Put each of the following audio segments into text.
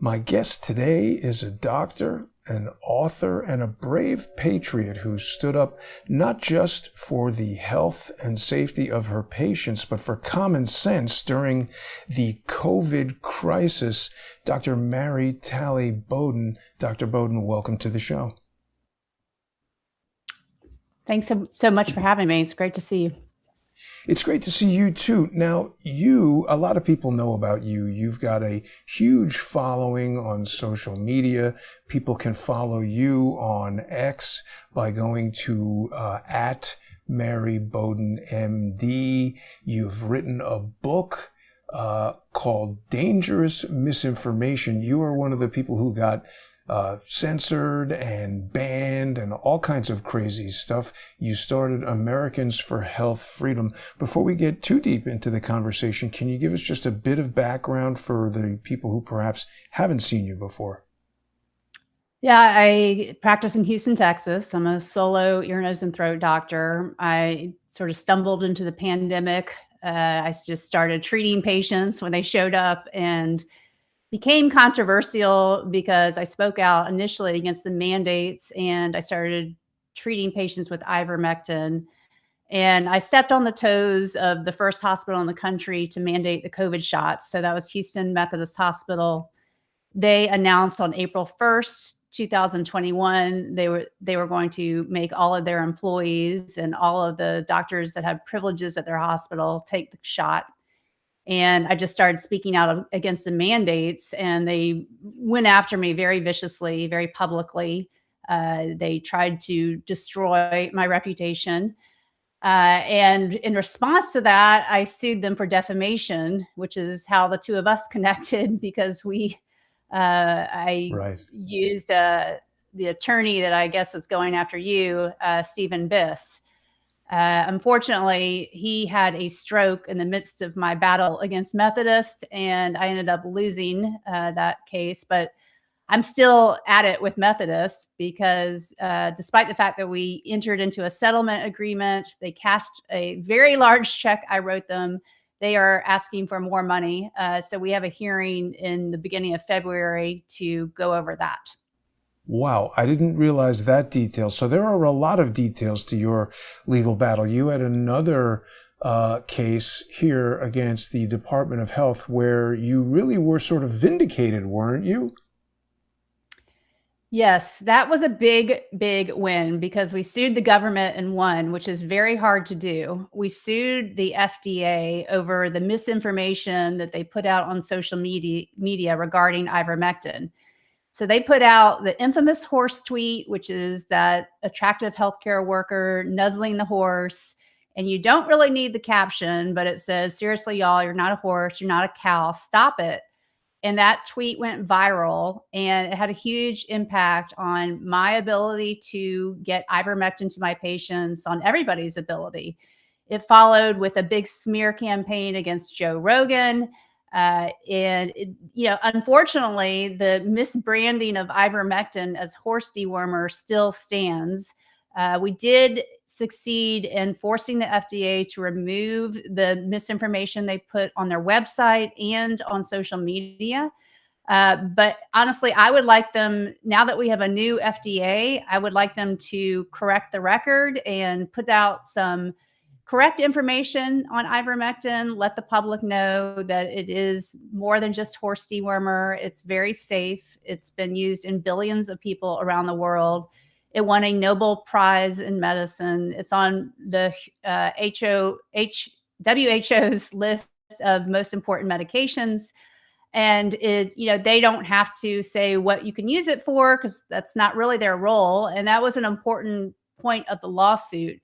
My guest today is a doctor, an author, and a brave patriot who stood up not just for the health and safety of her patients, but for common sense during the COVID crisis. Dr. Mary Talley Bowden. Dr. Bowden, welcome to the show. Thanks so much for having me. It's great to see you. It's great to see you too. Now, a lot of people know about you. You've got a huge following on social media. People can follow you on X by going to at Mary Bowden MD. You've written a book called Dangerous Misinformation. You are one of the people who got censored and banned and all kinds of crazy stuff. You started Americans for Health Freedom. Before we get too deep into the conversation, can you give us just a bit of background for the people who perhaps haven't seen you before? Yeah, I practice in Houston, Texas. I'm a solo ear, nose, and throat doctor. I sort of stumbled into the pandemic. I just started treating patients when they showed up and became controversial because I spoke out initially against the mandates and I started treating patients with ivermectin. And I stepped on the toes of the first hospital in the country to mandate the COVID shots. So that was Houston Methodist Hospital. They announced on April 1st, 2021, they were going to make all of their employees and all of the doctors that had privileges at their hospital take the shot. And I just started speaking out against the mandates, and they went after me very viciously, very publicly. They tried to destroy my reputation. And in response to that, I sued them for defamation, which is how the two of us connected, because I used the attorney that I guess is going after you, Stephen Biss. Unfortunately, he had a stroke in the midst of my battle against Methodist, and I ended up losing that case. But I'm still at it with Methodist because despite the fact that we entered into a settlement agreement, they cashed a very large check I wrote them. They are asking for more money. So we have a hearing in the beginning of February to go over that. Wow, I didn't realize that detail. So there are a lot of details to your legal battle. You had another case here against the Department of Health where you really were sort of vindicated, weren't you? Yes, that was a big, big win because we sued the government and won, which is very hard to do. We sued the FDA over the misinformation that they put out on social media regarding ivermectin. So they put out the infamous horse tweet, which is that attractive healthcare worker nuzzling the horse. And you don't really need the caption, but it says, seriously, y'all, you're not a horse, you're not a cow, stop it. And that tweet went viral and it had a huge impact on my ability to get ivermectin to my patients, on everybody's ability. It followed with a big smear campaign against Joe Rogan. Unfortunately, the misbranding of ivermectin as horse dewormer still stands. We did succeed in forcing the FDA to remove the misinformation they put on their website and on social media. But honestly, I would like them, now that we have a new FDA, I would like them to correct the record and put out some correct information on ivermectin, let the public know that it is more than just horse dewormer. It's very safe. It's been used in billions of people around the world. It won a Nobel Prize in medicine. It's on the WHO's list of most important medications. And they don't have to say what you can use it for because that's not really their role. And that was an important point of the lawsuit,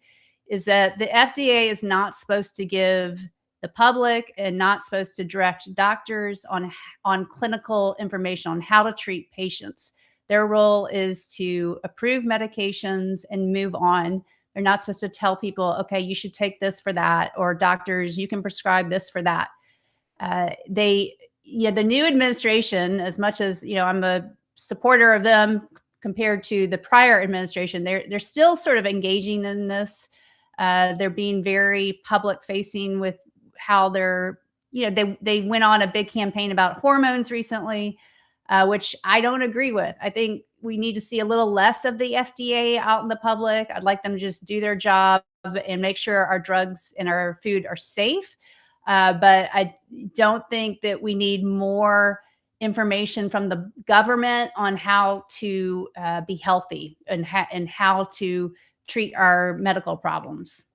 is that the FDA is not supposed to give the public and not supposed to direct doctors on clinical information on how to treat patients. Their role is to approve medications and move on. They're not supposed to tell people, okay, you should take this for that, or doctors, you can prescribe this for that. The new administration, as much as, I'm a supporter of them compared to the prior administration, they're still sort of engaging in this. They're being very public facing with how they went on a big campaign about hormones recently. which I don't agree with. I think we need to see a little less of the FDA out in the public. I'd like them to just do their job and make sure our drugs and our food are safe. But I don't think that we need more information from the government on how to be healthy and how to treat our medical problems.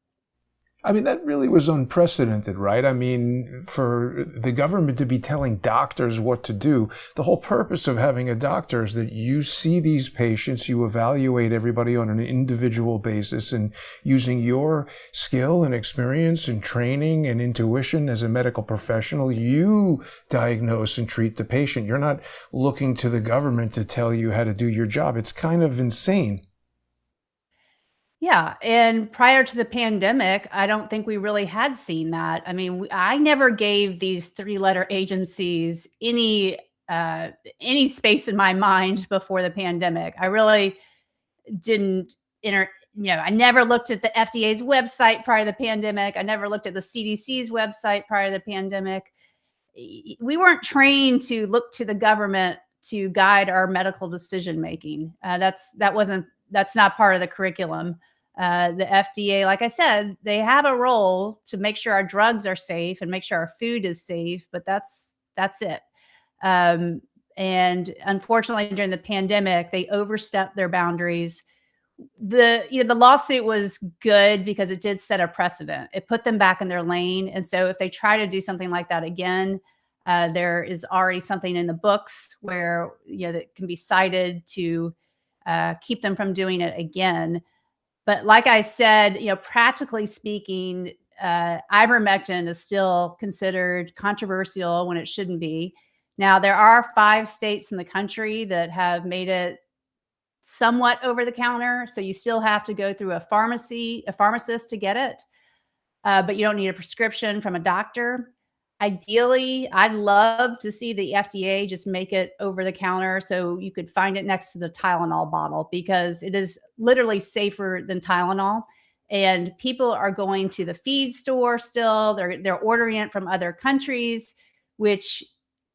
I mean, that really was unprecedented, right? I mean, for the government to be telling doctors what to do, the whole purpose of having a doctor is that you see these patients, you evaluate everybody on an individual basis, and using your skill and experience and training and intuition as a medical professional, you diagnose and treat the patient. You're not looking to the government to tell you how to do your job. It's kind of insane. Yeah, and prior to the pandemic, I don't think we really had seen that. I mean, I never gave these three-letter agencies any space in my mind before the pandemic. I really didn't enter. I never looked at the FDA's website prior to the pandemic. I never looked at the CDC's website prior to the pandemic. We weren't trained to look to the government to guide our medical decision making. That's not part of the curriculum. The FDA, like I said, they have a role to make sure our drugs are safe and make sure our food is safe, but that's it. Um, and unfortunately, during the pandemic, they overstepped their boundaries. The lawsuit was good because it did set a precedent. It put them back in their lane, and so if they try to do something like that again, there is already something in the books where that can be cited to keep them from doing it again. But like I said, practically speaking, ivermectin is still considered controversial when it shouldn't be. Now, there are 5 states in the country that have made it somewhat over the counter. So you still have to go through a pharmacist to get it. But you don't need a prescription from a doctor. Ideally, I'd love to see the FDA just make it over the counter so you could find it next to the Tylenol bottle, because it is literally safer than Tylenol. And people are going to the feed store still. They're ordering it from other countries, which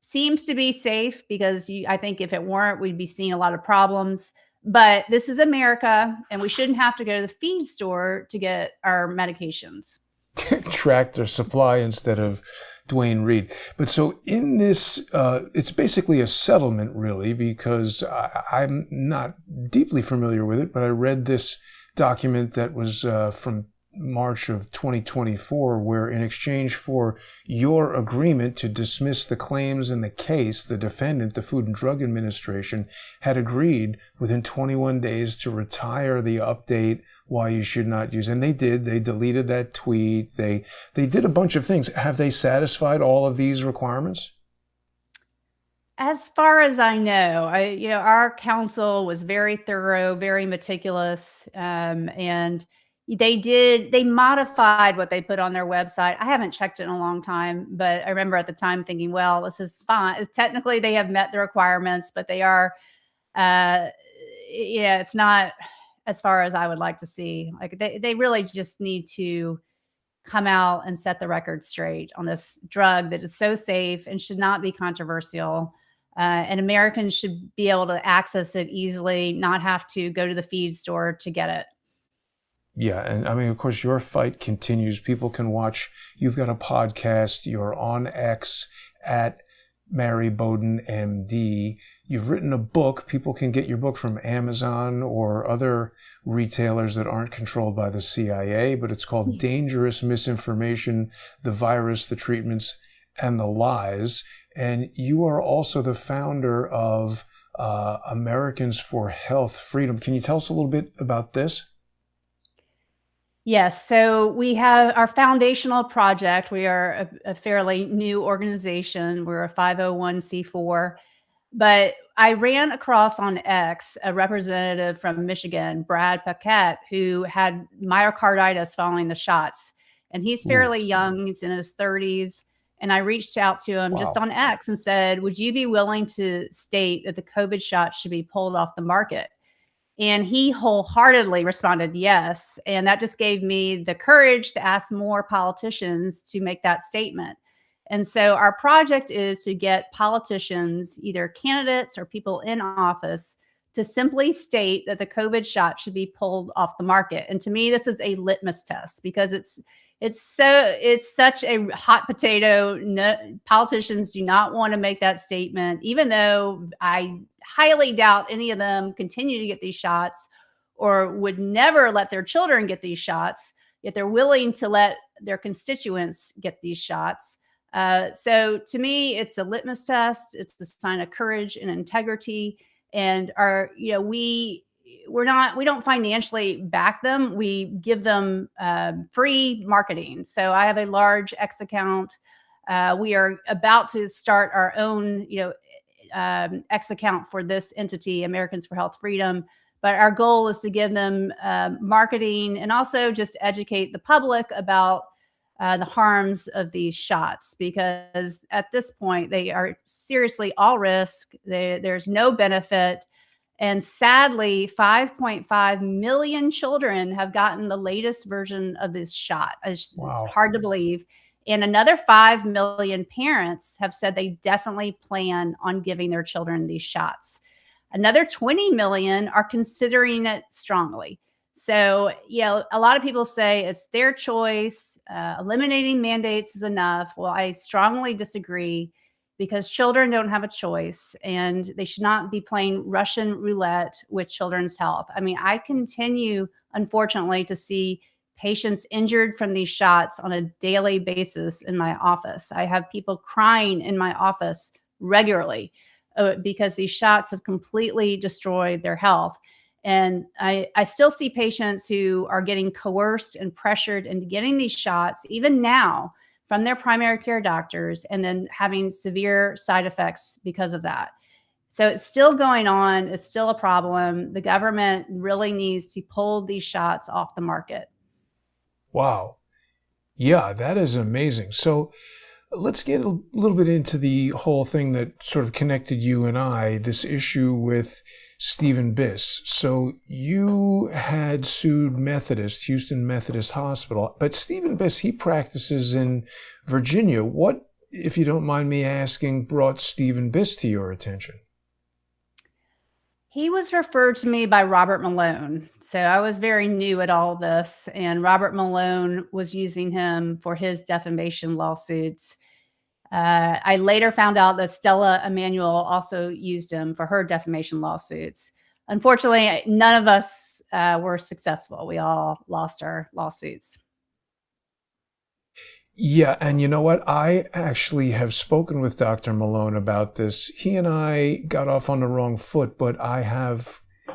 seems to be safe because I think if it weren't, we'd be seeing a lot of problems. But this is America, and we shouldn't have to go to the feed store to get our medications. Tractor Supply instead of Dwayne Reed. But so in this, it's basically a settlement, really, because I'm not deeply familiar with it, but I read this document that was from March of 2024, where in exchange for your agreement to dismiss the claims in the case, the defendant, the Food and Drug Administration, had agreed within 21 days to retire the update why you should not use. And they did. They deleted that tweet. They did a bunch of things. Have they satisfied all of these requirements? As far as I know, our counsel was very thorough, very meticulous, and they modified what they put on their website. I haven't checked it in a long time, but I remember at the time thinking, well, this is fine. Technically, they have met the requirements, but they are, it's not as far as I would like to see. Like they really just need to come out and set the record straight on this drug that is so safe and should not be controversial. And Americans should be able to access it easily, not have to go to the feed store to get it. Yeah, and I mean, of course, your fight continues. People can watch. You've got a podcast. You're on X at Mary Bowden, MD. You've written a book. People can get your book from Amazon or other retailers that aren't controlled by the CIA, but it's called Dangerous Misinformation, the Virus, the Treatments, and the Lies. And you are also the founder of Americans for Health Freedom. Can you tell us a little bit about this? Yes. So we have our foundational project. We are a fairly new organization. We're a 501c4. But I ran across on X a representative from Michigan, Brad Paquette, who had myocarditis following the shots. And he's fairly young. He's in his 30s. And I reached out to him just on X and said, would you be willing to state that the COVID shot should be pulled off the market? And he wholeheartedly responded yes. And that just gave me the courage to ask more politicians to make that statement. And so our project is to get politicians, either candidates or people in office, to simply state that the COVID shot should be pulled off the market. And to me, this is a litmus test because it's such a hot potato. No, politicians do not want to make that statement, even though I highly doubt any of them continue to get these shots or would never let their children get these shots, yet they're willing to let their constituents get these shots. So to me, it's a litmus test. It's a sign of courage and integrity. And we don't financially back them. We give them free marketing. So I have a large X account. We are about to start our own, X account for this entity, Americans for Health Freedom. But our goal is to give them marketing and also just educate the public about the harms of these shots, because at this point they are seriously all risk. There's no benefit. And sadly, 5.5 million children have gotten the latest version of this shot. It's hard to believe. And another 5 million parents have said they definitely plan on giving their children these shots. Another 20 million are considering it strongly. So, a lot of people say it's their choice. Eliminating mandates is enough. Well, I strongly disagree, because children don't have a choice and they should not be playing Russian roulette with children's health. I mean, I continue, unfortunately, to see patients injured from these shots on a daily basis in my office. I have people crying in my office regularly because these shots have completely destroyed their health. And I still see patients who are getting coerced and pressured into getting these shots, even now, from their primary care doctors, and then having severe side effects because of that. So it's still going on. It's still a problem. The government really needs to pull these shots off the market. Wow. Yeah, that is amazing. So let's get a little bit into the whole thing that sort of connected you and I, this issue with Stephen Biss. So you had sued Houston Methodist Hospital, but Stephen Biss, he practices in Virginia. What, if you don't mind me asking, brought Stephen Biss to your attention? He was referred to me by Robert Malone. So I was very new at all this, and Robert Malone was using him for his defamation lawsuits. I later found out that Stella Emanuel also used him for her defamation lawsuits. Unfortunately, none of us were successful. We all lost our lawsuits. Yeah, and you know what? I actually have spoken with Dr. Malone about this. He and I got off on the wrong foot, but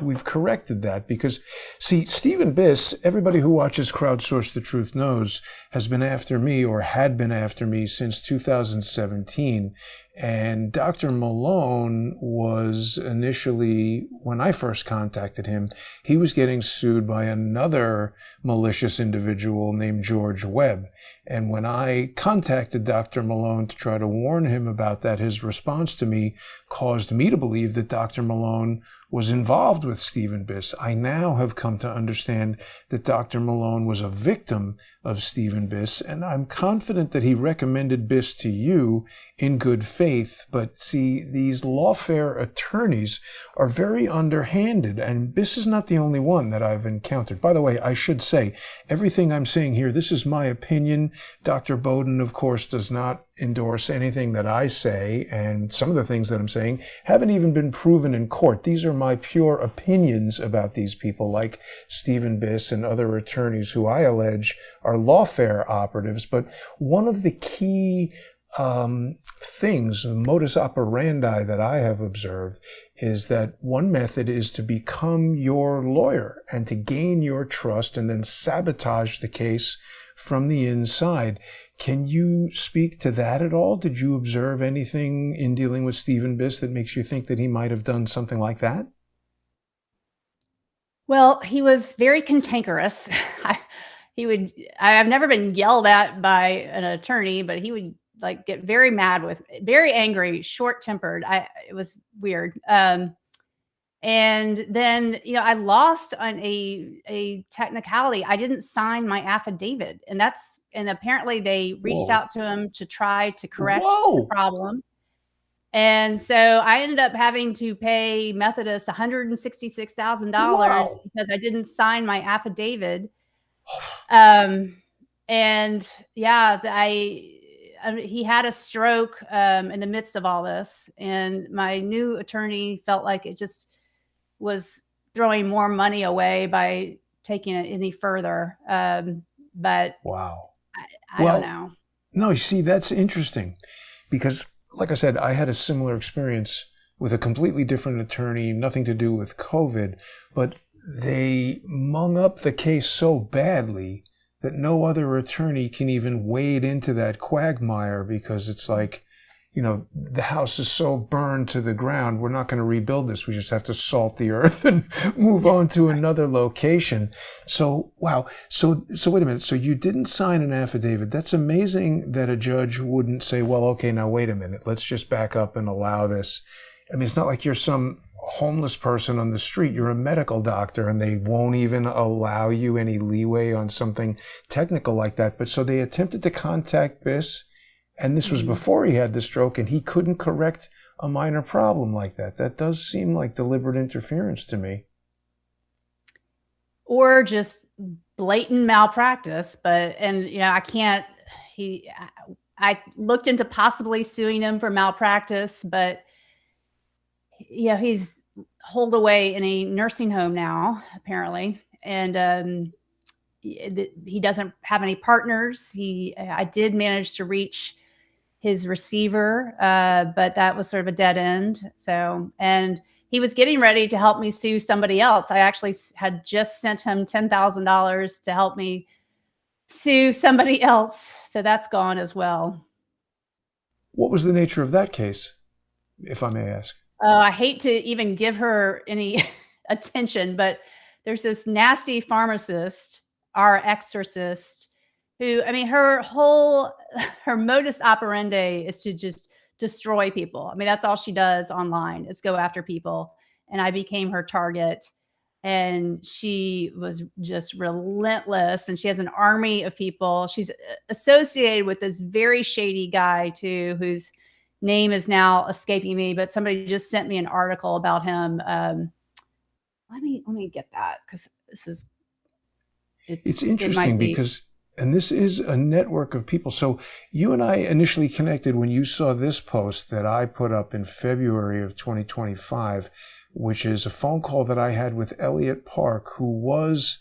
we've corrected that because, see, Stephen Biss, everybody who watches Crowdsource the Truth knows, has been after me or had been after me since 2017. And Dr. Malone was initially, when I first contacted him, he was getting sued by another malicious individual named George Webb. And when I contacted Dr. Malone to try to warn him about that, his response to me caused me to believe that Dr. Malone was involved with Stephen Biss. I now have come to understand that Dr. Malone was a victim of Stephen Biss, and I'm confident that he recommended Biss to you in good faith. But see, these lawfare attorneys are very underhanded, and Biss is not the only one that I've encountered. By the way, I should say, everything I'm saying here, this is my opinion. Dr. Bowden, of course, does not endorse anything that I say, and some of the things that I'm saying haven't even been proven in court. These are my pure opinions about these people, like Stephen Biss and other attorneys who I allege are lawfare operatives. But one of the key things, the modus operandi that I have observed, is that one method is to become your lawyer and to gain your trust and then sabotage the case from the inside. Can you speak to that at all? Did you observe anything in dealing with Stephen Biss that makes you think that he might have done something like that? Well, he was very cantankerous. I've never been yelled at by an attorney, but he would get very mad very angry, short tempered. It was weird. And then, I lost on a technicality. I didn't sign my affidavit, and apparently they reached Whoa. out to him to try to correct the Whoa. problem. And so I ended up having to pay Methodist $166,000 Wow. because I didn't sign my affidavit. Um, and yeah, he had a stroke in the midst of all this, and my new attorney felt like it just was throwing more money away by taking it any further. But Wow. I don't Well, know. no, you see, that's interesting because, like I said, I had a similar experience with a completely different attorney, nothing to do with COVID, but they mung up the case so badly that no other attorney can even wade into that quagmire because it's like, the house is so burned to the ground. We're not going to rebuild this. We just have to salt the earth and move on to another location. So, wow. So wait a minute. So you didn't sign an affidavit. That's amazing that a judge wouldn't say, well, okay, now wait a minute. Let's just back up and allow this. I mean, it's not like you're some homeless person on the street. You're a medical doctor and they won't even allow you any leeway on something technical like that. But so they attempted to contact Biss. And this was before he had the stroke, and he couldn't correct a minor problem like that. That does seem like deliberate interference to me. Or just blatant malpractice. I can't, I looked into possibly suing him for malpractice, but he's holed away in a nursing home now, apparently. And he doesn't have any partners. I did manage to reach his receiver, but that was sort of a dead end. So, and he was getting ready to help me sue somebody else. I actually had just sent him $10,000 to help me sue somebody else. So that's gone as well. What was the nature of that case, if I may ask? I hate to even give her any attention, but there's this nasty pharmacist, our exorcist, who, I mean, her modus operandi is to just destroy people. I mean, that's all she does online is go after people. And I became her target. And she was just relentless. And she has an army of people. She's associated with this very shady guy, too, whose name is now escaping me, but somebody just sent me an article about him. Let me get that, because It's it might interesting be. because, and this is a network of people. So you and I initially connected when you saw this post that I put up in February of 2025, which is a phone call that I had with Elliot Park, who was,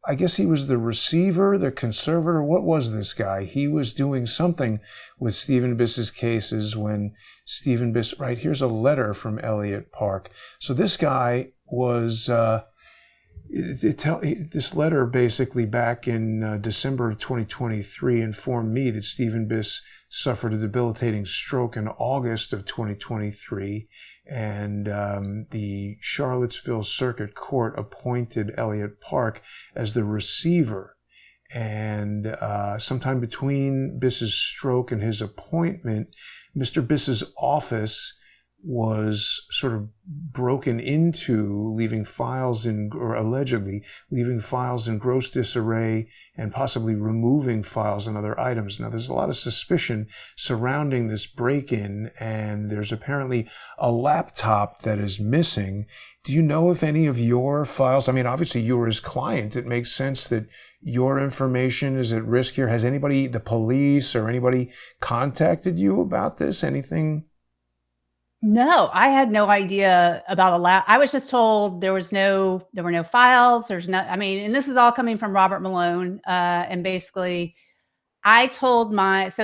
I guess he was the receiver, the conservator. What was this guy? He was doing something with Stephen Biss's cases when Stephen Biss, right, here's a letter from Elliot Park. So this guy was, this letter basically back in December of 2023 informed me that Stephen Biss suffered a debilitating stroke in August of 2023, and the Charlottesville Circuit Court appointed Elliot Park as the receiver. And sometime between Biss's stroke and his appointment, Mr. Biss's office was sort of broken into, leaving files or allegedly leaving files in gross disarray and possibly removing files and other items. Now, there's a lot of suspicion surrounding this break-in, and there's apparently a laptop that is missing. Do you know if any of your files, I mean, obviously you were his client. It makes sense that your information is at risk here. Has anybody, the police or anybody, contacted you about this? Anything? No, I had no idea about a lab. I was just told there were no files. I mean, and this is all coming from Robert Malone. And basically so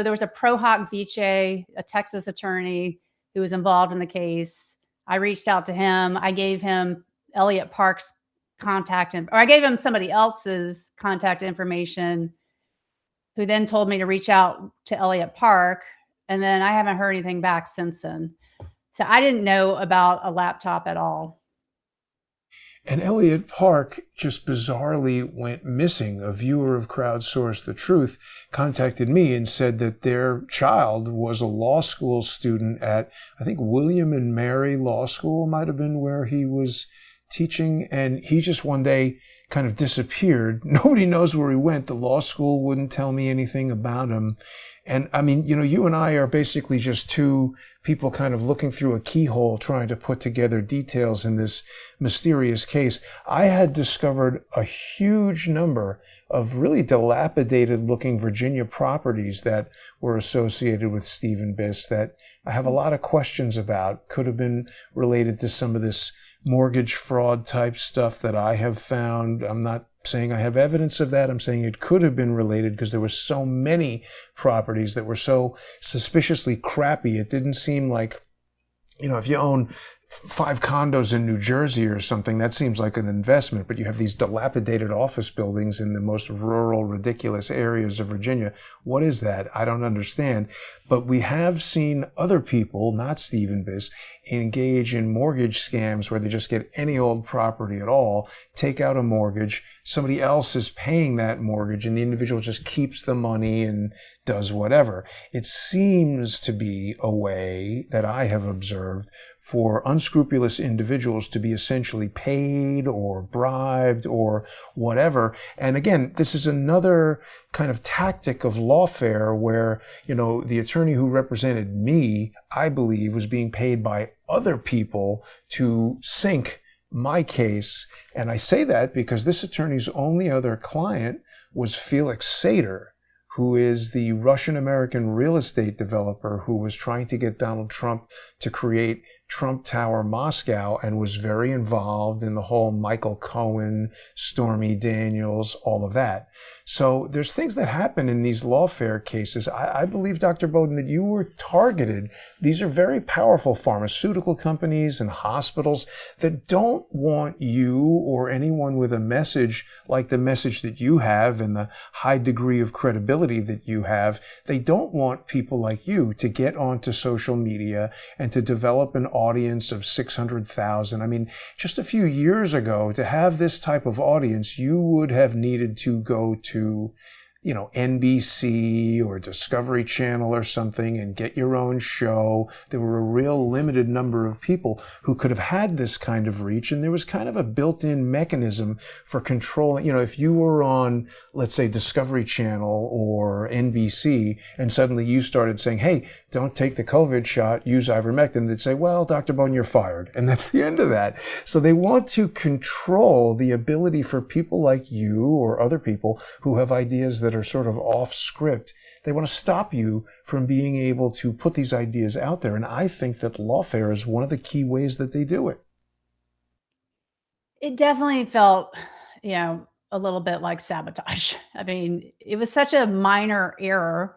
there was a pro hoc vice, a Texas attorney who was involved in the case. I reached out to him. I gave him Elliot Park's or I gave him somebody else's contact information, who then told me to reach out to Elliot Park. And then I haven't heard anything back since then. So I didn't know about a laptop at all. And Elliott Park just bizarrely went missing. A viewer of Crowdsource the Truth contacted me and said that their child was a law school student at, I think, William and Mary Law School might have been where he was teaching. And he just one day kind of disappeared. Nobody knows where he went. The law school wouldn't tell me anything about him. And I mean, you and I are basically just two people kind of looking through a keyhole trying to put together details in this mysterious case. I had discovered a huge number of really dilapidated looking Virginia properties that were associated with Stephen Biss that I have a lot of questions about. Could have been related to some of this mortgage fraud type stuff that I have found. I'm not saying I have evidence of that. I'm saying it could have been related because there were so many properties that were so suspiciously crappy. It didn't seem like, if you own 5 condos in New Jersey or something, that seems like an investment, but you have these dilapidated office buildings in the most rural, ridiculous areas of Virginia. What is that? I don't understand. But we have seen other people, not Stephen Biss, engage in mortgage scams where they just get any old property at all, take out a mortgage, somebody else is paying that mortgage, and the individual just keeps the money and does whatever. It seems to be a way that I have observed for unscrupulous individuals to be essentially paid or bribed or whatever. And again, this is another kind of tactic of Lawfare where, the attorney who represented me, I believe, was being paid by other people to sink my case. And I say that because this attorney's only other client was Felix Sater, who is the Russian-American real estate developer who was trying to get Donald Trump to create Trump Tower Moscow and was very involved in the whole Michael Cohen, Stormy Daniels, all of that. So there's things that happen in these Lawfare cases. I believe, Dr. Bowden, that you were targeted. These are very powerful pharmaceutical companies and hospitals that don't want you or anyone with a message like the message that you have and the high degree of credibility that you have. They don't want people like you to get onto social media and to develop an audience of 600,000. I mean, just a few years ago, to have this type of audience, you would have needed to go to, NBC or Discovery Channel or something and get your own show. There were a real limited number of people who could have had this kind of reach, and there was kind of a built-in mechanism for controlling. If you were on, let's say, Discovery Channel or NBC, and suddenly you started saying, hey, don't take the COVID shot, use ivermectin, they'd say, well, Dr. Bowden, you're fired. And that's the end of that. So they want to control the ability for people like you or other people who have ideas that are sort of off script. They want to stop you from being able to put these ideas out there. And I think that Lawfare is one of the key ways that they do it. It definitely felt, a little bit like sabotage. I mean, it was such a minor error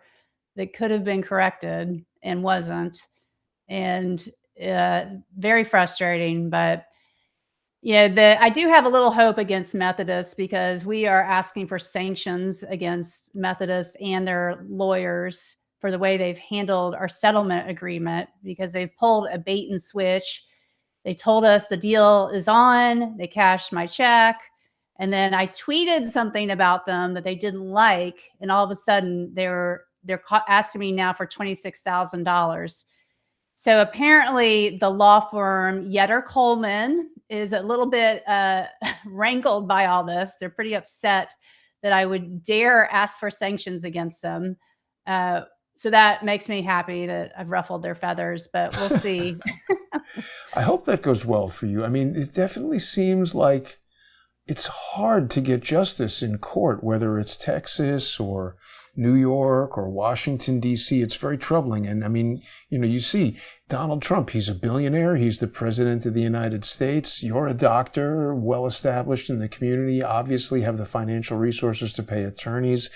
that could have been corrected and wasn't. And very frustrating, but I do have a little hope against Methodists because we are asking for sanctions against Methodists and their lawyers for the way they've handled our settlement agreement because they've pulled a bait and switch. They told us the deal is on, they cashed my check, and then I tweeted something about them that they didn't like, and all of a sudden they're asking me now for $26,000. So apparently the law firm Yetter Coleman is a little bit rankled by all this. They're pretty upset that I would dare ask for sanctions against them. So that makes me happy that I've ruffled their feathers, but we'll see. I hope that goes well for you. I mean, it definitely seems like it's hard to get justice in court, whether it's Texas or New York or Washington, D.C. It's very troubling. And I mean, you see Donald Trump, he's a billionaire. He's the president of the United States. You're a doctor, well established in the community, obviously have the financial resources to pay attorneys.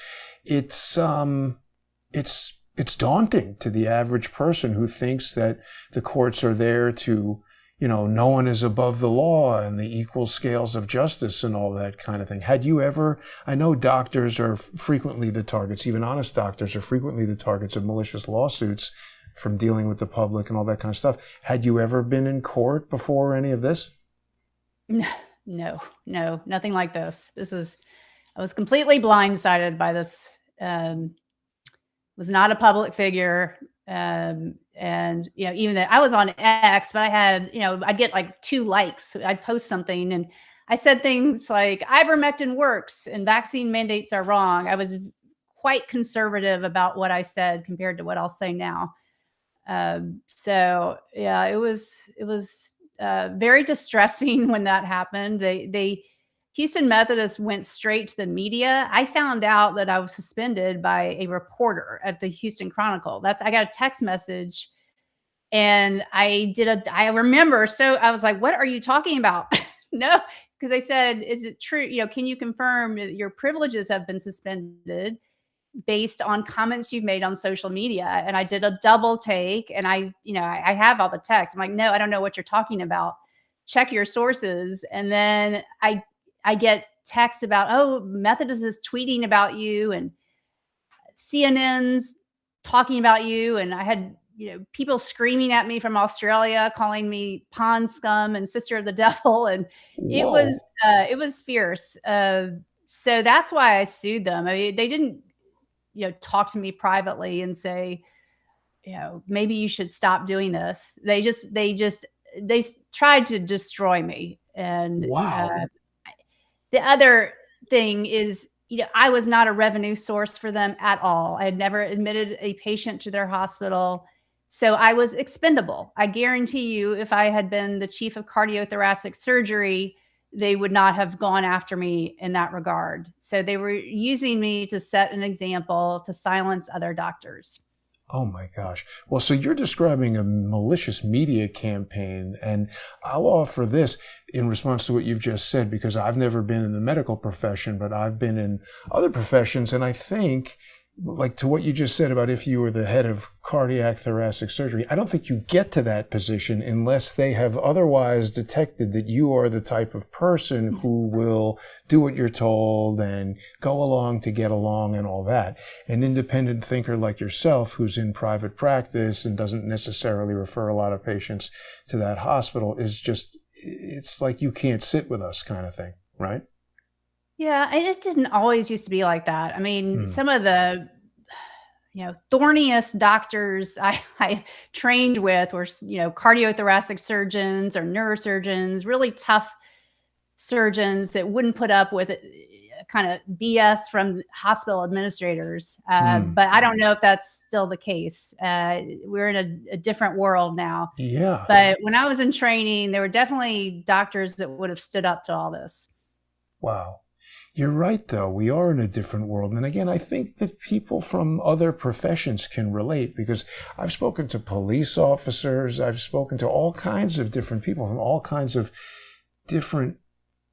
It's daunting to the average person who thinks that the courts are there to, no one is above the law and the equal scales of justice and all that kind of thing. Had you ever, I know doctors are frequently the targets, even honest doctors are frequently the targets of malicious lawsuits from dealing with the public and all that kind of stuff. Had you ever been in court before any of this? no, nothing like this. I was completely blindsided by this. Was not a public figure. And, even that I was on X, but I had, I'd get like 2 likes. I'd post something and I said things like ivermectin works and vaccine mandates are wrong. I was quite conservative about what I said compared to what I'll say now. So yeah, it was very distressing when that happened. They Houston Methodist went straight to the media. I found out that I was suspended by a reporter at the Houston Chronicle. I got a text message and I remember, so I was like, what are you talking about? No, because they said, is it true? Can you confirm that your privileges have been suspended based on comments you've made on social media? And I did a double take and I have all the text. I'm like, no, I don't know what you're talking about. Check your sources. And then I get texts about, oh, Methodist is tweeting about you and CNN's talking about you. And I had, people screaming at me from Australia, calling me pond scum and sister of the devil. And Whoa. it was fierce. So that's why I sued them. I mean, they didn't, talk to me privately and say, maybe you should stop doing this. They tried to destroy me. And Wow. the other thing is, I was not a revenue source for them at all. I had never admitted a patient to their hospital. So I was expendable. I guarantee you, if I had been the chief of cardiothoracic surgery, they would not have gone after me in that regard. So they were using me to set an example to silence other doctors. Oh my gosh. Well, so you're describing a malicious media campaign, and I'll offer this in response to what you've just said, because I've never been in the medical profession, but I've been in other professions, and I think, like to what you just said about if you were the head of cardiac thoracic surgery, I don't think you get to that position unless they have otherwise detected that you are the type of person who will do what you're told and go along to get along and all that. An independent thinker like yourself, who's in private practice and doesn't necessarily refer a lot of patients to that hospital, it's like you can't sit with us kind of thing, right? Yeah, and it didn't always used to be like that. I mean, Hmm. some of the thorniest doctors I trained with were, cardiothoracic surgeons or neurosurgeons, really tough surgeons that wouldn't put up with kind of BS from hospital administrators. Hmm. But I don't know if that's still the case. We're in a different world now. Yeah. But when I was in training, there were definitely doctors that would have stood up to all this. Wow. You're right, though. We are in a different world. And again, I think that people from other professions can relate, because I've spoken to police officers. I've spoken to all kinds of different people from all kinds of different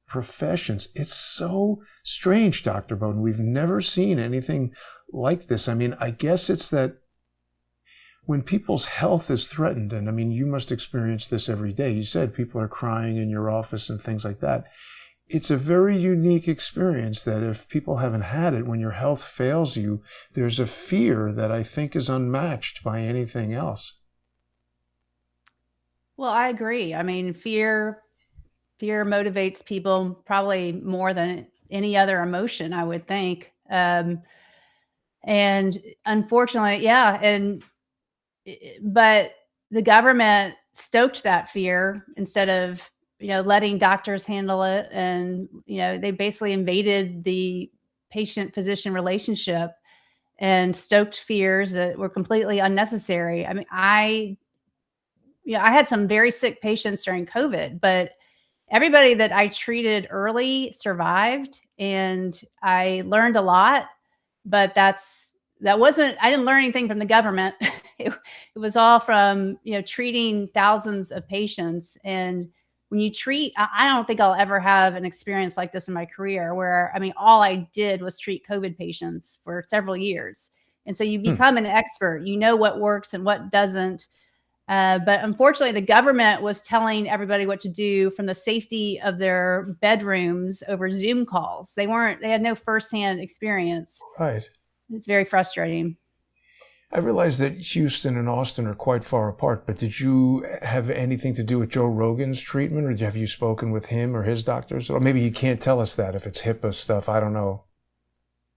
professions. It's so strange, Dr. Bowden. We've never seen anything like this. I mean, I guess it's that when people's health is threatened, and I mean, you must experience this every day. You said people are crying in your office and things like that. It's a very unique experience that if people haven't had it, when your health fails you, there's a fear that I think is unmatched by anything else. Well, I agree. I mean, fear motivates people probably more than any other emotion, I would think. And unfortunately, yeah, but the government stoked that fear instead of letting doctors handle it, and they basically invaded the patient physician relationship and stoked fears that were completely unnecessary. I mean, I had some very sick patients during COVID, but everybody that I treated early survived, and I learned a lot. But that wasn't I didn't learn anything from the government. It was all from, treating thousands of patients. And when you treat I don't think I'll ever have an experience like this in my career, where, I mean, all I did was treat COVID patients for several years. And so you Hmm. become an expert, what works and what doesn't. But unfortunately, the government was telling everybody what to do from the safety of their bedrooms over Zoom calls. They had no firsthand experience. Right. It's very frustrating. I realize that Houston and Austin are quite far apart, but did you have anything to do with Joe Rogan's treatment, or have you spoken with him or his doctors? Or maybe you can't tell us that if it's HIPAA stuff. I don't know.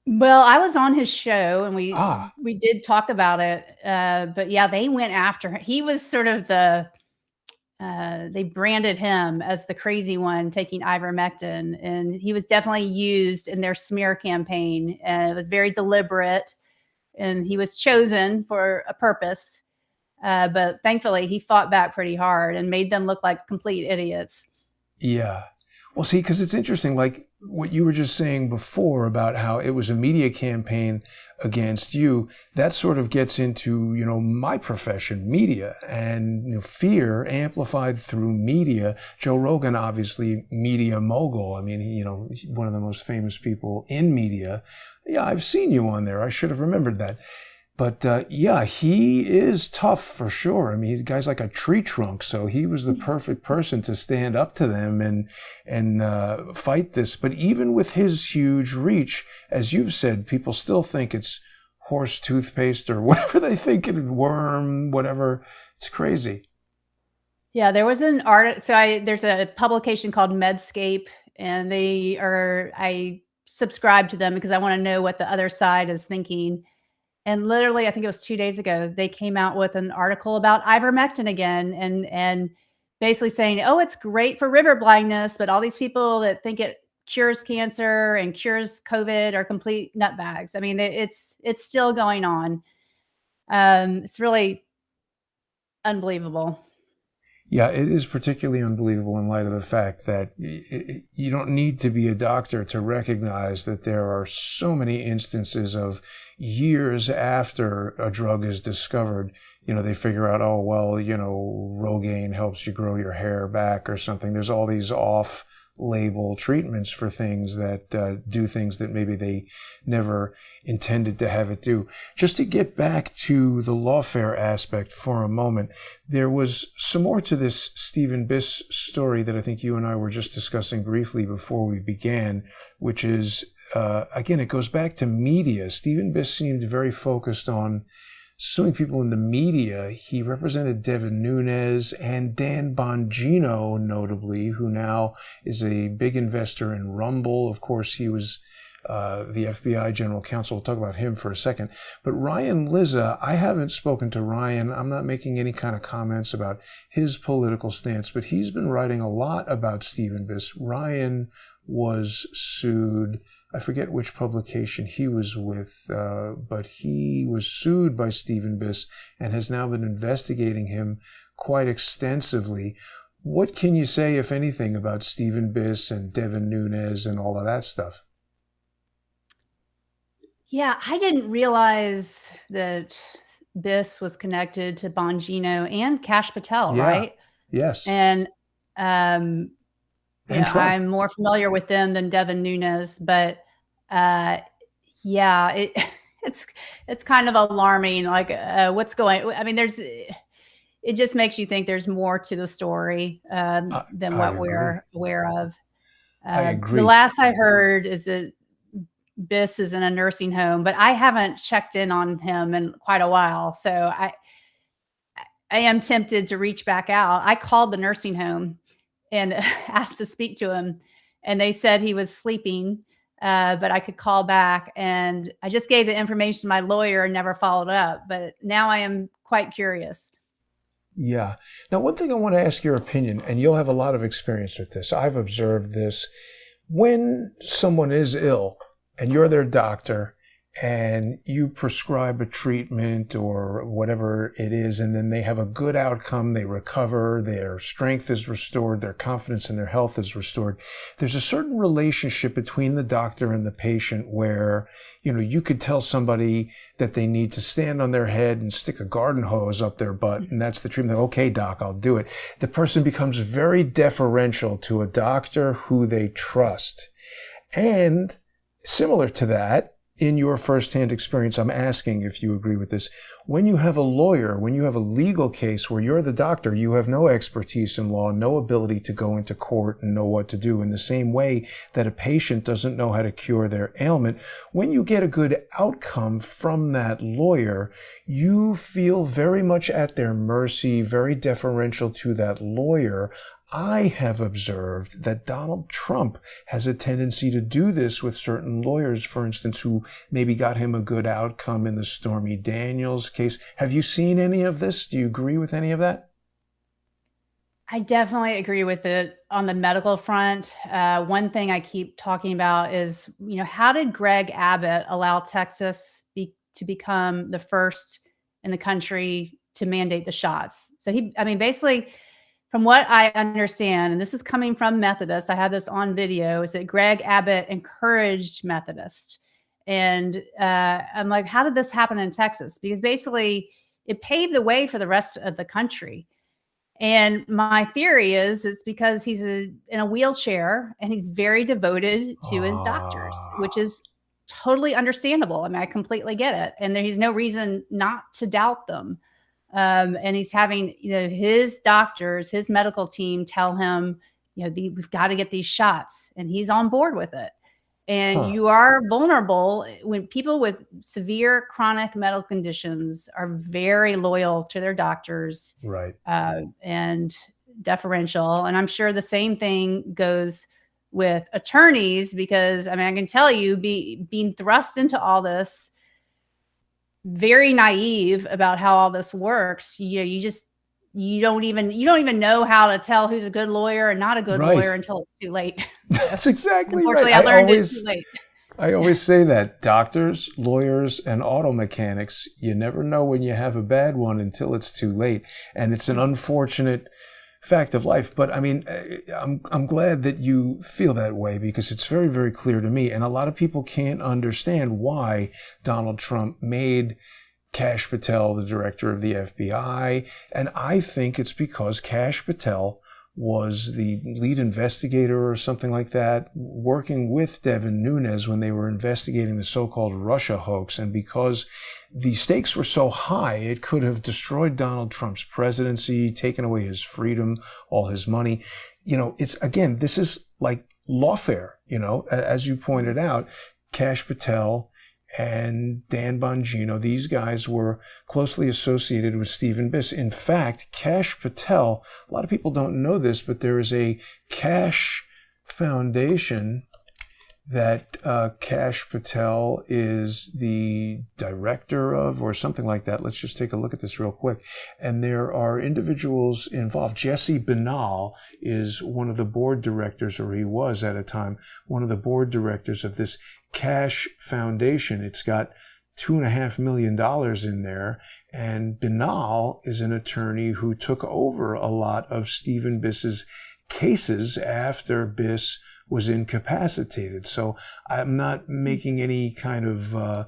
Well, I was on his show and Ah, we did talk about it. But yeah, they went after him. He was sort of they branded him as the crazy one taking ivermectin, and he was definitely used in their smear campaign. And it was very deliberate, and he was chosen for a purpose. But thankfully, he fought back pretty hard and made them look like complete idiots. yeah. Well, see, because it's interesting, like what you were just saying before about how it was a media campaign against you, that sort of gets into, my profession, media, and fear amplified through media. Joe Rogan, obviously, media mogul. I mean, he's one of the most famous people in media. Yeah, I've seen you on there. I should have remembered that. But yeah, he is tough for sure. I mean, he's guy's like a tree trunk, so he was the perfect person to stand up to them and fight this. But even with his huge reach, as you've said, people still think it's horse toothpaste or whatever they think it, worm, whatever. It's crazy. Yeah, there was an art. So there's a publication called Medscape, and I subscribe to them because I want to know what the other side is thinking. And literally, I think it was 2 days ago, they came out with an article about ivermectin again, and basically saying, "Oh, it's great for river blindness, but all these people that think it cures cancer and cures COVID are complete nutbags." I mean, it's still going on. It's really unbelievable. Yeah, it is particularly unbelievable in light of the fact that you don't need to be a doctor to recognize that there are so many instances of years after a drug is discovered, they figure out, oh, well, Rogaine helps you grow your hair back or something. There's all these off-label treatments for things that do things that maybe they never intended to have it do. Just to get back to the Lawfare aspect for a moment, there was some more to this Stephen Biss story that I think you and I were just discussing briefly before we began, which is, again, it goes back to media. Stephen Biss seemed very focused on suing people in the media. He represented Devin Nunes and Dan Bongino, notably, who now is a big investor in Rumble. Of course, he was the FBI general counsel. We'll talk about him for a second. But Ryan Lizza, I haven't spoken to Ryan. I'm not making any kind of comments about his political stance, but he's been writing a lot about Stephen Biss. Ryan was sued. I forget which publication he was with, but he was sued by Stephen Biss and has now been investigating him quite extensively. What can you say, if anything, about Stephen Biss and Devin Nunes and all of that stuff? Yeah, I didn't realize that Biss was connected to Bongino and Kash Patel, Yeah. right? Yes. And um, And Trump. I'm more familiar with them than Devin Nunes, but uh, yeah, it's kind of alarming. Like, what's going? I mean, it just makes you think there's more to the story than I what agree. we're aware of. I The agree. last I heard is that Biss is in a nursing home, but I haven't checked in on him in quite a while, so I am tempted to reach back out. I called the nursing home and asked to speak to him, and they said he was sleeping, but I could call back. And I just gave the information to my lawyer and never followed up. But now I am quite curious. Yeah. Now, one thing I want to ask your opinion, and you'll have a lot of experience with this. I've observed this. When someone is ill and you're their doctor and you prescribe a treatment or whatever it is, and then they have a good outcome, they recover, their strength is restored, their confidence in their health is restored, there's a certain relationship between the doctor and the patient where, you could tell somebody that they need to stand on their head and stick a garden hose up their butt, and that's the treatment. Okay, doc, I'll do it. The person becomes very deferential to a doctor who they trust. And similar to that, in your firsthand experience, I'm asking if you agree with this. When you have a lawyer, when you have a legal case where you're the doctor, you have no expertise in law, no ability to go into court and know what to do, in the same way that a patient doesn't know how to cure their ailment. When you get a good outcome from that lawyer, you feel very much at their mercy, very deferential to that lawyer. I have observed that Donald Trump has a tendency to do this with certain lawyers, for instance, who maybe got him a good outcome in the Stormy Daniels case. Have you seen any of this? Do you agree with any of that? I definitely agree with it on the medical front. One thing I keep talking about is, how did Greg Abbott allow Texas to become the first in the country to mandate the shots? So basically, from what I understand, and this is coming from Methodists, I have this on video, is that Greg Abbott encouraged Methodists. And I'm like, how did this happen in Texas? Because basically it paved the way for the rest of the country. And my theory is it's because he's in a wheelchair and he's very devoted to his doctors, which is totally understandable. I mean, I completely get it. And there's no reason not to doubt them. And he's having, his doctors, his medical team tell him, we've got to get these shots, and he's on board with it. And you are vulnerable when people with severe chronic medical conditions are very loyal to their doctors, Right. And deferential. And I'm sure the same thing goes with attorneys, because I can tell you, being thrust into all this, very naive about how all this works. You don't even know how to tell who's a good lawyer and not a good lawyer until it's too late. That's exactly Unfortunately, right. I learned it too late. I always say that doctors, lawyers, and auto mechanics, you never know when you have a bad one until it's too late. And it's an unfortunate fact of life. But I'm glad that you feel that way, because it's very, very clear to me. And a lot of people can't understand why Donald Trump made Kash Patel the director of the FBI. And I think it's because Kash Patel was the lead investigator or something like that, working with Devin Nunes when they were investigating the so-called Russia hoax. And because the stakes were so high, it could have destroyed Donald Trump's presidency, taken away his freedom, all his money. This is like lawfare, as you pointed out. Kash Patel and Dan Bongino, these guys were closely associated with Stephen Biss. In fact, Kash Patel, a lot of people don't know this, but there is a Kash Foundation that Kash Patel is the director of, or something like that. Let's just take a look at this real quick. And there are individuals involved. Jesse Banal is one of the board directors, or he was at a time, one of the board directors of this Kash Foundation. It's got $2.5 million in there. And Banal is an attorney who took over a lot of Stephen Biss's cases after Biss was incapacitated. So I'm not making any kind of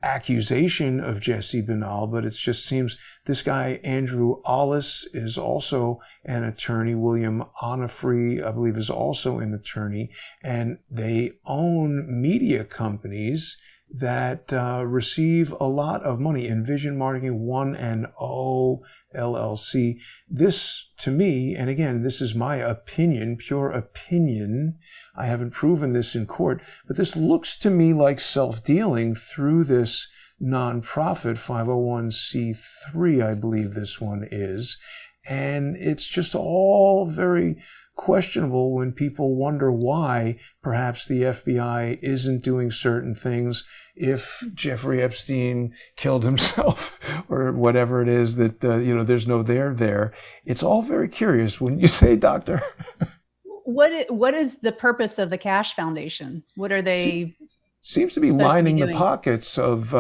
accusation of Jesse Banal, but it just seems this guy, Andrew Ollis, is also an attorney. William Onifrey, I believe, is also an attorney. And they own media companies that receive a lot of money. Envision Marketing, 1&0 LLC. This, to me, and again, this is my opinion, pure opinion. I haven't proven this in court, but this looks to me like self-dealing through this nonprofit, 501c3, I believe this one is. And it's just all very questionable when people wonder why perhaps the FBI isn't doing certain things if Jeffrey Epstein killed himself or whatever it is that, there's no there. It's all very curious, wouldn't you say, Doctor? What is the purpose of the Kash Foundation? What are they? Seems to be lining the pockets of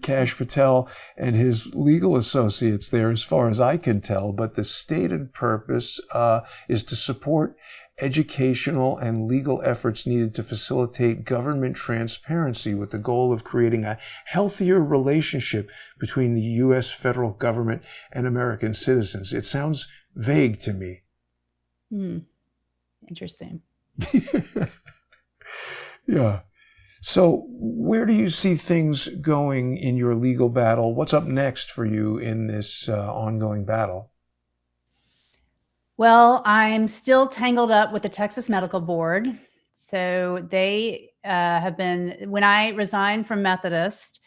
Kash Patel and his legal associates there, as far as I can tell. But the stated purpose is to support educational and legal efforts needed to facilitate government transparency with the goal of creating a healthier relationship between the U.S. federal government and American citizens. It sounds vague to me. Interesting. Yeah. So where do you see things going in your legal battle? What's up next for you in this ongoing battle? Well, I'm still tangled up with the Texas Medical Board. So they have been, when I resigned from Methodist,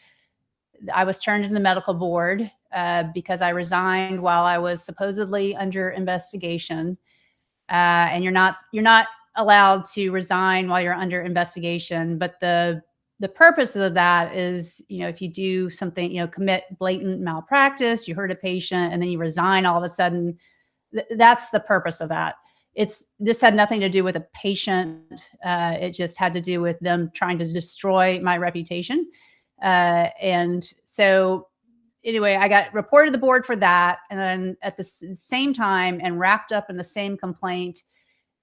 I was turned into the medical board because I resigned while I was supposedly under investigation. And you're not allowed to resign while you're under investigation. But the purpose of that is, if you do something, commit blatant malpractice, you hurt a patient, and then you resign all of a sudden, that's the purpose of that. This had nothing to do with a patient. It just had to do with them trying to destroy my reputation. And so anyway, I got reported to the board for that. And then at the same time, and wrapped up in the same complaint,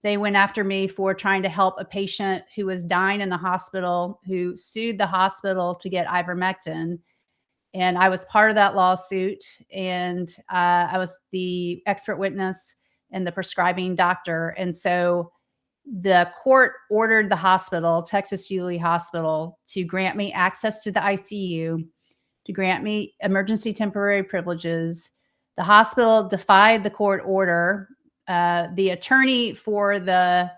they went after me for trying to help a patient who was dying in the hospital, who sued the hospital to get ivermectin. And I was part of that lawsuit. And I was the expert witness and the prescribing doctor. And so the court ordered the hospital, Texas Yulee Hospital, to grant me access to the ICU, to grant me emergency temporary privileges. The hospital defied the court order. The attorney for the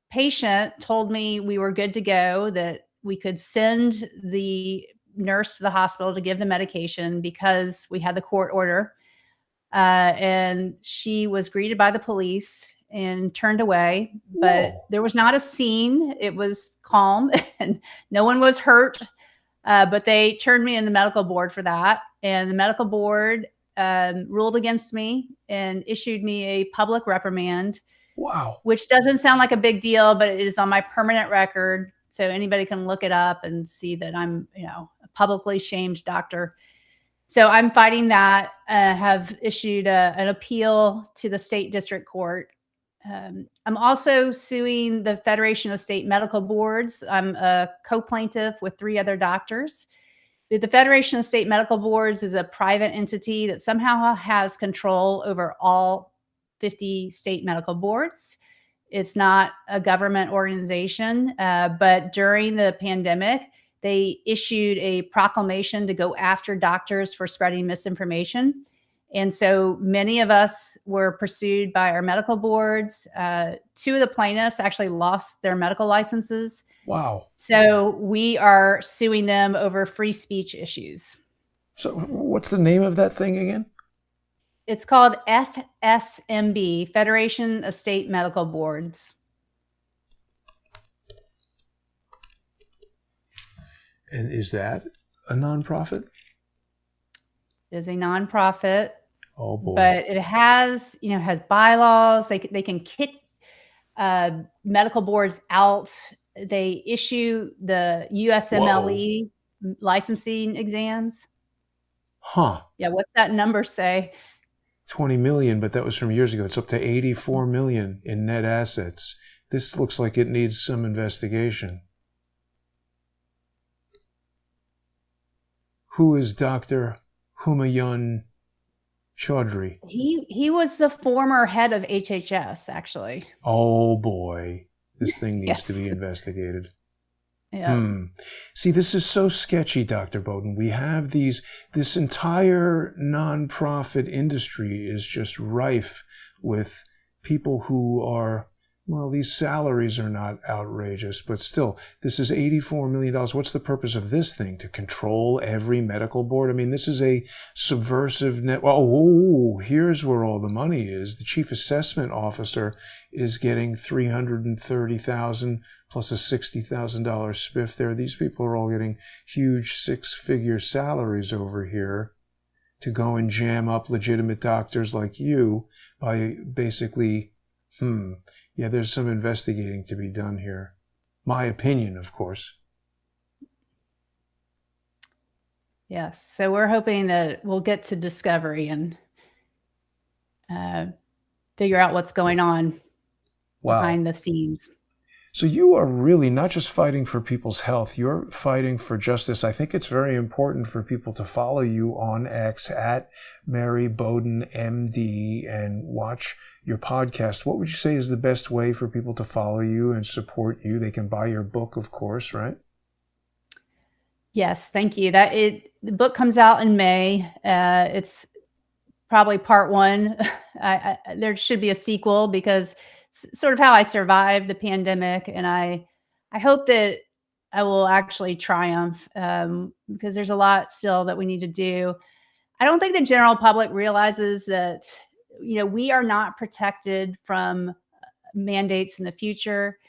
patient told me we were good to go, that we could send the nurse to the hospital to give the medication because we had the court order. And she was greeted by the police and turned away, but Whoa. there was not a scene. It was calm and no one was hurt. But they turned me in the medical board for that. And the medical board ruled against me and issued me a public reprimand. Wow. Which doesn't sound like a big deal, but it is on my permanent record. So anybody can look it up and see that I'm, a publicly shamed doctor. So I'm fighting that, have issued an appeal to the state district court. I'm also suing the Federation of State Medical Boards. I'm a co-plaintiff with 3 other doctors. The Federation of State Medical Boards is a private entity that somehow has control over all 50 state medical boards. It's not a government organization, but during the pandemic, they issued a proclamation to go after doctors for spreading misinformation. And so many of us were pursued by our medical boards. 2 of the plaintiffs actually lost their medical licenses. Wow. So we are suing them over free speech issues. So what's the name of that thing again? It's called FSMB, Federation of State Medical Boards. And is that a nonprofit? It is a nonprofit. Oh boy. But it has, has bylaws. They can kick medical boards out. They issue the USMLE licensing exams. Huh. Yeah, what's that number say? 20 million, but that was from years ago. It's up to 84 million in net assets. This looks like it needs some investigation. Who is Dr. Humayun Chaudhry? He was the former head of HHS, actually. Oh boy, this thing needs Yes. to be investigated. Yeah. See, this is so sketchy, Dr. Bowden. We have this entire nonprofit industry is just rife with people who are, well, these salaries are not outrageous, but still, this is $84 million. What's the purpose of this thing? To control every medical board? I mean, this is a subversive net. Oh, here's where all the money is. The chief assessment is getting $330,000 plus a $60,000 spiff there. These people are all getting huge 6-figure salaries over here to go and jam up legitimate doctors like you by basically, yeah, there's some investigating to be done here. My opinion, of course. Yes. So we're hoping that we'll get to discovery and figure out what's going on behind the scenes. So you are really not just fighting for people's health, you're fighting for justice. I think it's very important for people to follow you on X at Mary Bowden MD and watch your podcast. What would you say is the best way for people to follow you and support you? They can buy your book, of course, right? Yes, thank you. The book comes out in May. It's probably part one. There should be a sequel because sort of how I survived the pandemic, and I hope that I will actually triumph because there's a lot still that we need to do. I don't think the general public realizes that we are not protected from mandates in the future.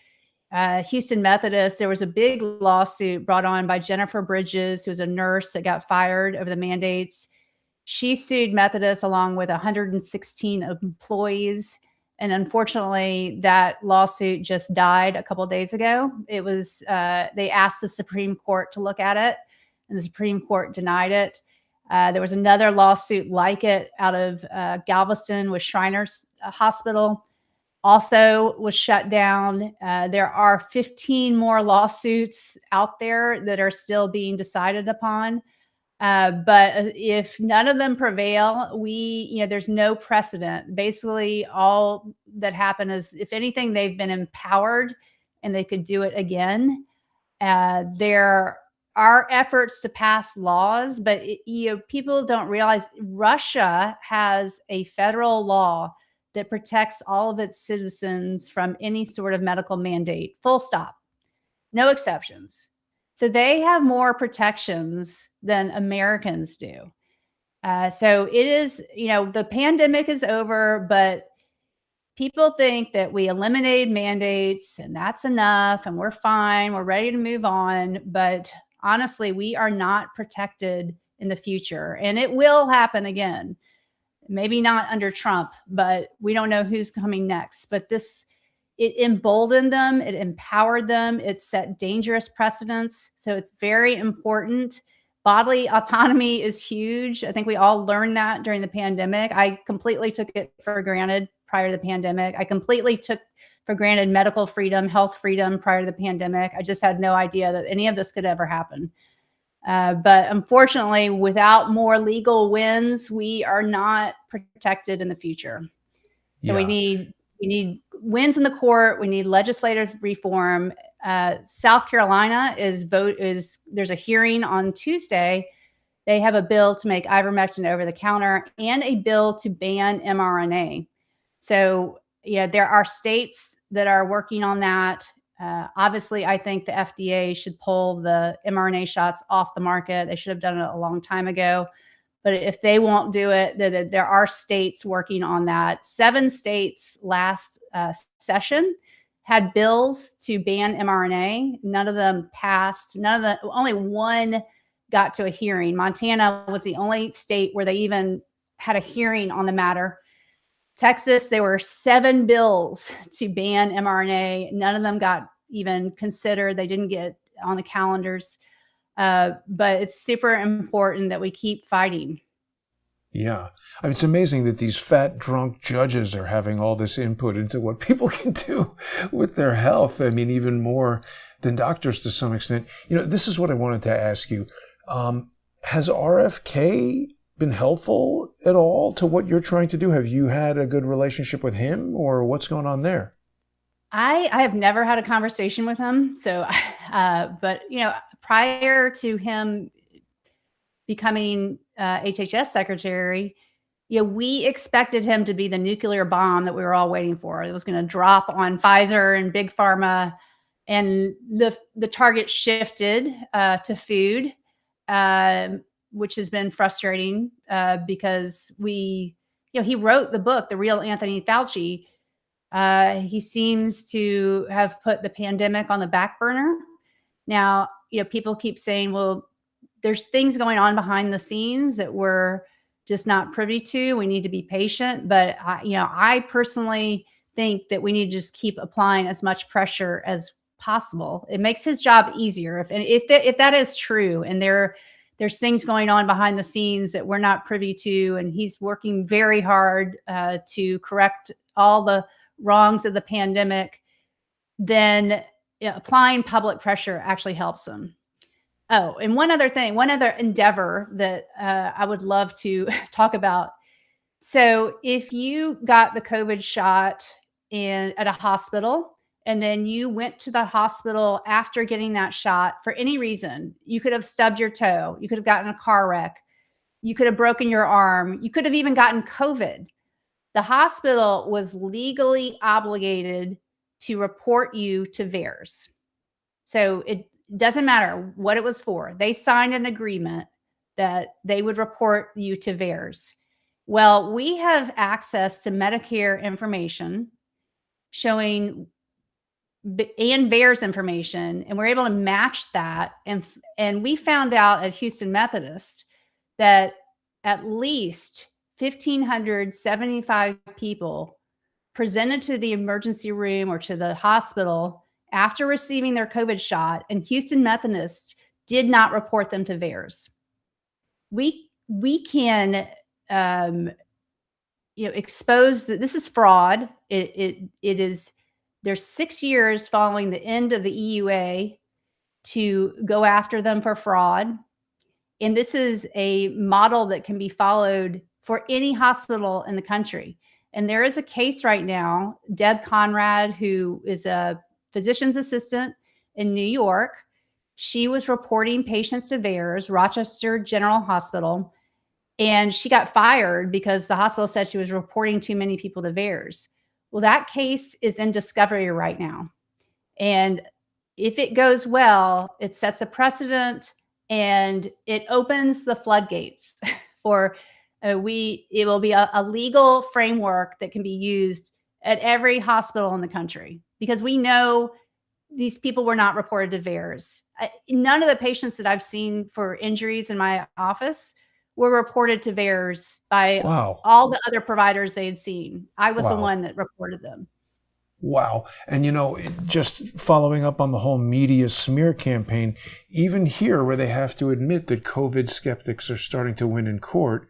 Houston Methodist, there was a big lawsuit brought on by Jennifer Bridges, who was a nurse that got fired over the mandates. She sued Methodist along with 116 employees. And unfortunately, that lawsuit just died a couple of days ago. They asked the Supreme Court to look at it, and the Supreme Court denied it. There was another lawsuit like it out of Galveston with Shriners Hospital, also was shut down. There are 15 more lawsuits out there that are still being decided upon. But if none of them prevail, there's no precedent. Basically, all that happened is, if anything, they've been empowered and they could do it again. There are efforts to pass laws, but people don't realize Russia has a federal law that protects all of its citizens from any sort of medical mandate. Full stop. No exceptions. So they have more protections than Americans do. So it is, the pandemic is over, but people think that we eliminated mandates and that's enough and we're fine, we're ready to move on. But honestly, we are not protected in the future, and it will happen again. Maybe not under Trump, but we don't know who's coming next. But it emboldened them, it empowered them, it set dangerous precedents. So it's very important. Bodily autonomy is huge. I think we all learned that during the pandemic. I completely took it for granted prior to the pandemic. I completely took for granted medical freedom, health freedom prior to the pandemic. I just had no idea that any of this could ever happen. But unfortunately, without more legal wins, we are not protected in the future. So Yeah. we need wins in the court. We need legislative reform. South Carolina there's a hearing on Tuesday. They have a bill to make ivermectin over the counter and a bill to ban mRNA. So there are states that are working on that. Obviously, I think the FDA should pull the mRNA shots off the market. They should have done it a long time ago. But if they won't do it, there are states working on that. 7 states last session had bills to ban mRNA. None of them passed. Only one got to a hearing. Montana was the only state where they even had a hearing on the matter. Texas, there were 7 bills to ban mRNA. None of them got even considered. They didn't get on the calendars. But it's super important that we keep fighting. Yeah. I mean, it's amazing that these fat, drunk judges are having all this input into what people can do with their health. I mean, even more than doctors to some extent. This is what I wanted to ask you. Has RFK been helpful at all to what you're trying to do? Have you had a good relationship with him, or what's going on there? I have never had a conversation with him. So, but prior to him becoming HHS secretary, we expected him to be the nuclear bomb that we were all waiting for. It was going to drop on Pfizer and Big Pharma, and the target shifted to food, which has been frustrating because he wrote the book, The Real Anthony Fauci. He seems to have put the pandemic on the back burner. Now, people keep saying, well, there's things going on behind the scenes that we're just not privy to. We need to be patient. But I personally think that we need to just keep applying as much pressure as possible. It makes his job easier. If that is true, and there's things going on behind the scenes that we're not privy to, and he's working very hard to correct all the wrongs of the pandemic, then applying public pressure actually helps them. Oh, and one other endeavor that I would love to talk about. So if you got the COVID shot at a hospital and then you went to the hospital after getting that shot for any reason, you could have stubbed your toe, you could have gotten a car wreck, you could have broken your arm, you could have even gotten COVID. The hospital was legally obligated to report you to VAERS. So it doesn't matter what it was for. They signed an agreement that they would report you to VAERS. Well, we have access to Medicare information showing and VAERS information, and we're able to match that. And we found out at Houston Methodist that at least 1,575 people presented to the emergency room or to the hospital after receiving their COVID shot, and Houston Methodist did not report them to VAERS. We can expose that this is fraud. It is. There's 6 years following the end of the EUA to go after them for fraud. And this is a model that can be followed for any hospital in the country. And there is a case right now, Deb Conrad, who is a physician's assistant in New York. She was reporting patients to VAERS, Rochester General Hospital, and she got fired because the hospital said she was reporting too many people to VAERS. Well, that case is in discovery right now. And if it goes well, it sets a precedent and it opens the floodgates for it will be a legal framework that can be used at every hospital in the country, because we know these people were not reported to VAERS. None of the patients that I've seen for injuries in my office were reported to VAERS by all the other providers they had seen. I was the one that reported them. Wow. And, just following up on the whole media smear campaign, even here where they have to admit that COVID skeptics are starting to win in court,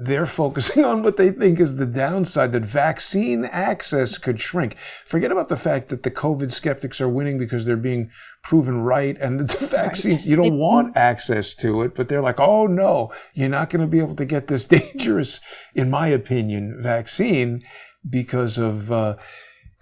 they're focusing on what they think is the downside, that vaccine access could shrink. Forget about the fact that the COVID skeptics are winning because they're being proven right, and the vaccines, you don't want access to it, but they're like, oh no, you're not going to be able to get this dangerous, in my opinion, vaccine because of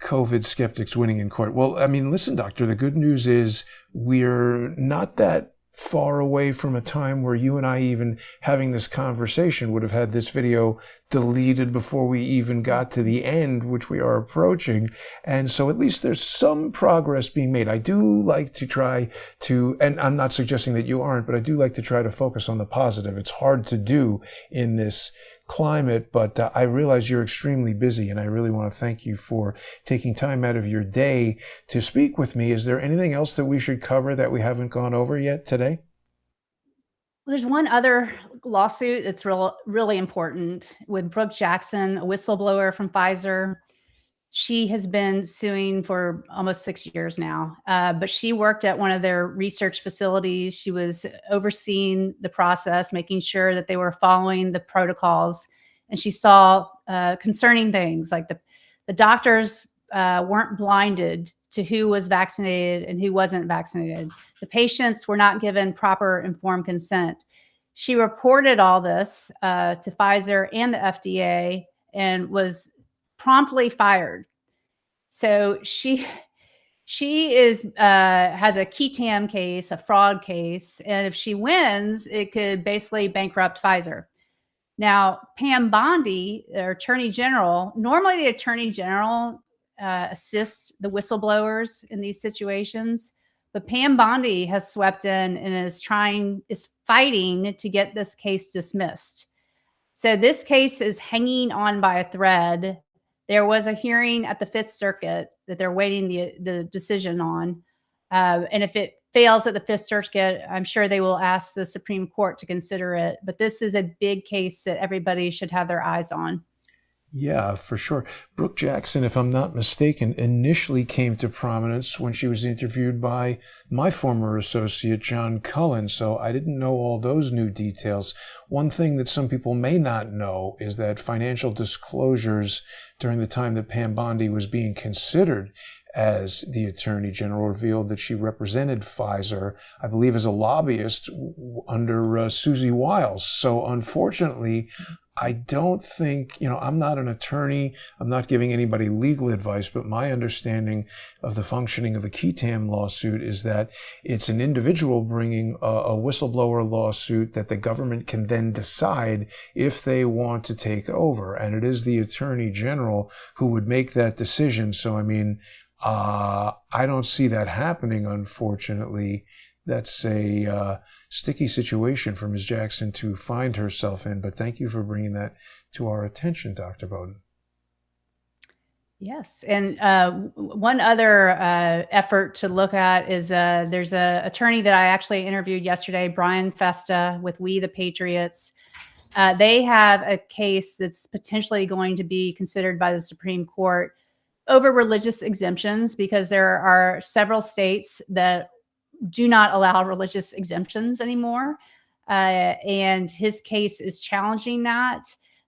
COVID skeptics winning in court. Well, I mean, listen, doctor, the good news is we're not that far away from a time where you and I, even having this conversation, would have had this video deleted before we even got to the end, which we are approaching. And so at least there's some progress being made. I do like to try to, and I'm not suggesting that you aren't, but I do like to try to focus on the positive. It's hard to do in this climate, but I realize you're extremely busy, and I really want to thank you for taking time out of your day to speak with me. Is there anything else that we should cover that we haven't gone over yet today? Well, there's one other lawsuit that's really important with Brooke Jackson, a whistleblower from Pfizer. She has been suing for almost 6 years now, but she worked at one of their research facilities. She was overseeing the process, making sure that they were following the protocols. And she saw concerning things like the doctors weren't blinded to who was vaccinated and who wasn't vaccinated. The patients were not given proper informed consent. She reported all this to Pfizer and the FDA and was promptly fired. So she is has a qui tam case, a fraud case, and if she wins, it could basically bankrupt Pfizer. Now, Pam Bondi, their attorney general, normally the attorney general assists the whistleblowers in these situations, but Pam Bondi has swept in and is fighting to get this case dismissed. So this case is hanging on by a thread. There was a hearing at the Fifth Circuit that they're waiting the decision on. And if it fails at the Fifth Circuit, I'm sure they will ask the Supreme Court to consider it. But this is a big case that everybody should have their eyes on. Yeah, for sure. Brooke Jackson, if I'm not mistaken, initially came to prominence when she was interviewed by my former associate, John Cullen. So I didn't know all those new details. One thing that some people may not know is that financial disclosures during the time that Pam Bondi was being considered as the Attorney General revealed that she represented Pfizer, I believe, as a lobbyist under Susie Wiles. So unfortunately, I don't think, I'm not an attorney. I'm not giving anybody legal advice, but my understanding of the functioning of a qui tam lawsuit is that it's an individual bringing a whistleblower lawsuit that the government can then decide if they want to take over. And it is the attorney general who would make that decision. So, I don't see that happening, unfortunately. That's a sticky situation for Ms. Jackson to find herself in, but thank you for bringing that to our attention, Dr. Bowden. Yes, and one other effort to look at is there's an attorney that I actually interviewed yesterday, Brian Festa with We the Patriots. They have a case that's potentially going to be considered by the Supreme Court over religious exemptions, because there are several states that do not allow religious exemptions anymore. And his case is challenging that.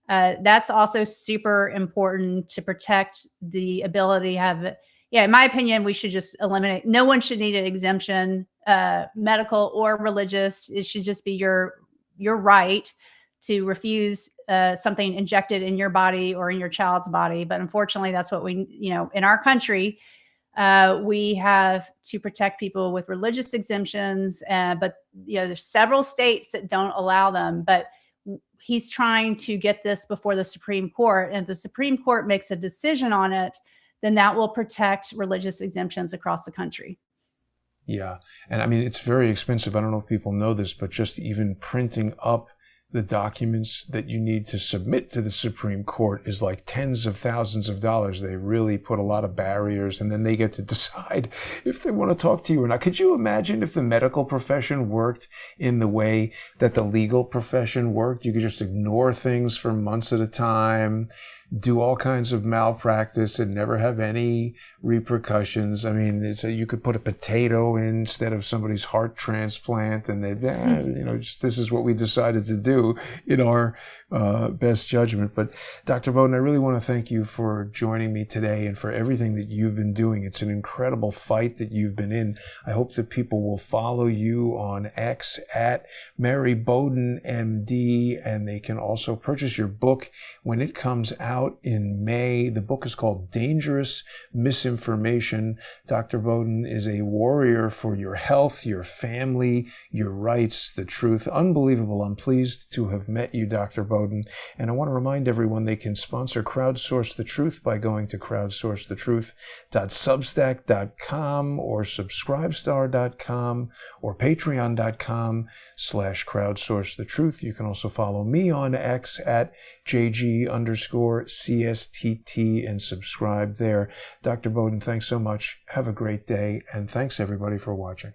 That's also super important to protect the ability to have, in my opinion, we should just eliminate, no one should need an exemption, medical or religious. It should just be your right to refuse something injected in your body or in your child's body. But unfortunately, that's what we, in our country, we have to protect people with religious exemptions, but there's several states that don't allow them. But he's trying to get this before the Supreme Court, and if the Supreme Court makes a decision on it, then that will protect religious exemptions across the country. Yeah, and it's very expensive. I don't know if people know this, but just even printing up the documents that you need to submit to the Supreme Court is like tens of thousands of dollars. They really put a lot of barriers, and then they get to decide if they want to talk to you or not. Could you imagine if the medical profession worked in the way that the legal profession worked? You could just ignore things for months at a time, do all kinds of malpractice and never have any repercussions. You could put a potato instead of somebody's heart transplant, and they'd, this is what we decided to do in our best judgment. But Dr. Bowden, I really want to thank you for joining me today and for everything that you've been doing. It's an incredible fight that you've been in. I hope that people will follow you on X at Mary Bowden MD, and they can also purchase your book when it comes out in May. The book is called Dangerous Misinformation. Dr. Bowden is a warrior for your health, your family, your rights, the truth. Unbelievable. I'm pleased to have met you, Dr. Bowden. And I want to remind everyone they can sponsor Crowdsource the Truth by going to crowdsourcethetruth.substack.com or subscribestar.com or patreon.com/crowdsource the truth. You can also follow me on X at JG_CSTT and subscribe there. Dr. Bowden, thanks so much. Have a great day. And thanks everybody for watching.